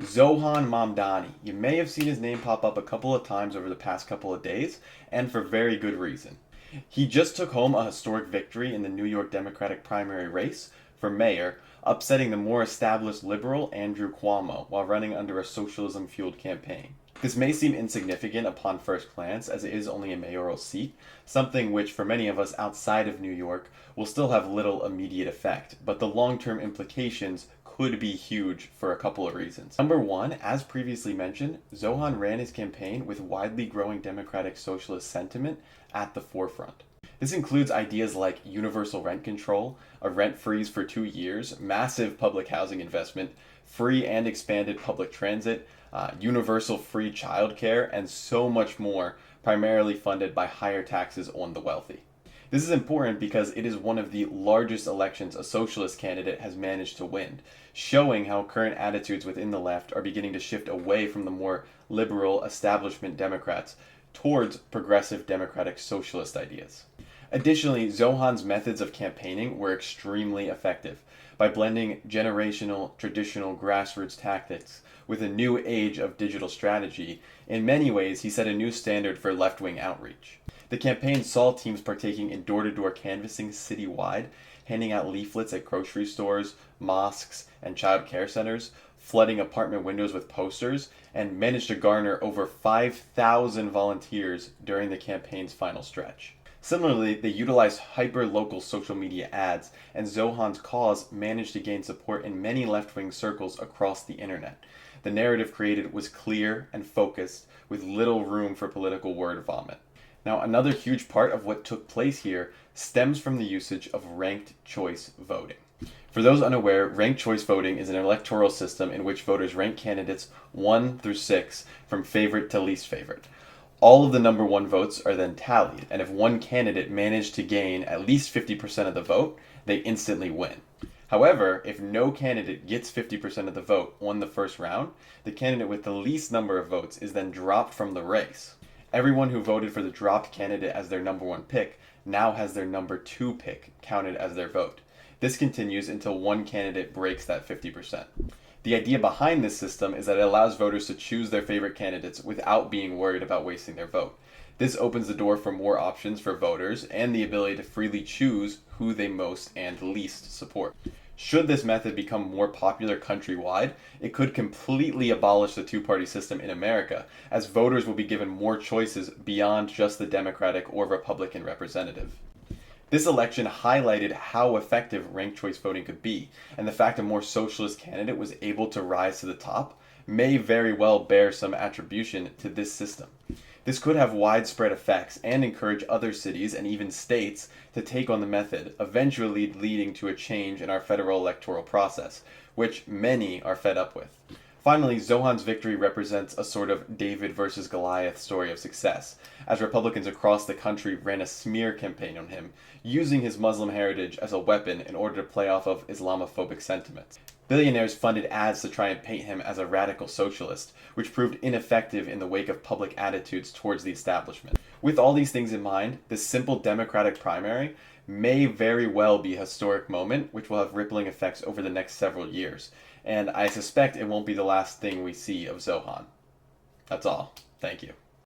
Zohran Mamdani. You may have seen his name pop up a couple of times over the past couple of days, and for very good reason. He just took home a historic victory in the New York Democratic primary race for mayor, upsetting the more established liberal Andrew Cuomo while running under a socialism-fueled campaign. This may seem insignificant upon first glance, as it is only a mayoral seat, something which, for many of us outside of New York, will still have little immediate effect, but the long-term implications could be huge for a couple of reasons. Number one, as previously mentioned, Zohran ran his campaign with widely growing democratic socialist sentiment at the forefront. This includes ideas like universal rent control, a rent freeze for 2 years, massive public housing investment, free and expanded public transit, universal free childcare, and so much more, primarily funded by higher taxes on the wealthy. This is important because it is one of the largest elections a socialist candidate has managed to win, showing how current attitudes within the left are beginning to shift away from the more liberal establishment Democrats towards progressive democratic socialist ideas. Additionally, Zohan's methods of campaigning were extremely effective by blending generational, traditional grassroots tactics with a new age of digital strategy. In many ways, he set a new standard for left-wing outreach. The campaign saw teams partaking in door-to-door canvassing citywide, handing out leaflets at grocery stores, mosques, and child care centers, flooding apartment windows with posters, and managed to garner over 5,000 volunteers during the campaign's final stretch. Similarly, they utilized hyper-local social media ads, and Zohan's cause managed to gain support in many left-wing circles across the internet. The narrative created was clear and focused, with little room for political word vomit. Now, another huge part of what took place here stems from the usage of ranked choice voting. For those unaware, ranked choice voting is an electoral system in which voters rank candidates 1 through 6 from favorite to least favorite. All of the number one votes are then tallied, and if one candidate managed to gain at least 50% of the vote, they instantly win. However, if no candidate gets 50% of the vote on the first round, the candidate with the least number of votes is then dropped from the race. Everyone who voted for the dropped candidate as their number one pick now has their number two pick counted as their vote. This continues until one candidate breaks that 50%. The idea behind this system is that it allows voters to choose their favorite candidates without being worried about wasting their vote. This opens the door for more options for voters and the ability to freely choose who they most and least support. Should this method become more popular countrywide, it could completely abolish the two-party system in America, as voters will be given more choices beyond just the Democratic or Republican representative. This election highlighted how effective ranked choice voting could be, and the fact a more socialist candidate was able to rise to the top may very well bear some attribution to this system. This could have widespread effects and encourage other cities and even states to take on the method, eventually leading to a change in our federal electoral process, which many are fed up with. Finally, Zohan's victory represents a sort of David versus Goliath story of success, as Republicans across the country ran a smear campaign on him, using his Muslim heritage as a weapon in order to play off of Islamophobic sentiments. Billionaires funded ads to try and paint him as a radical socialist, which proved ineffective in the wake of public attitudes towards the establishment. With all these things in mind, this simple Democratic primary may very well be a historic moment, which will have rippling effects over the next several years. And I suspect it won't be the last thing we see of Zohan. That's all. Thank you.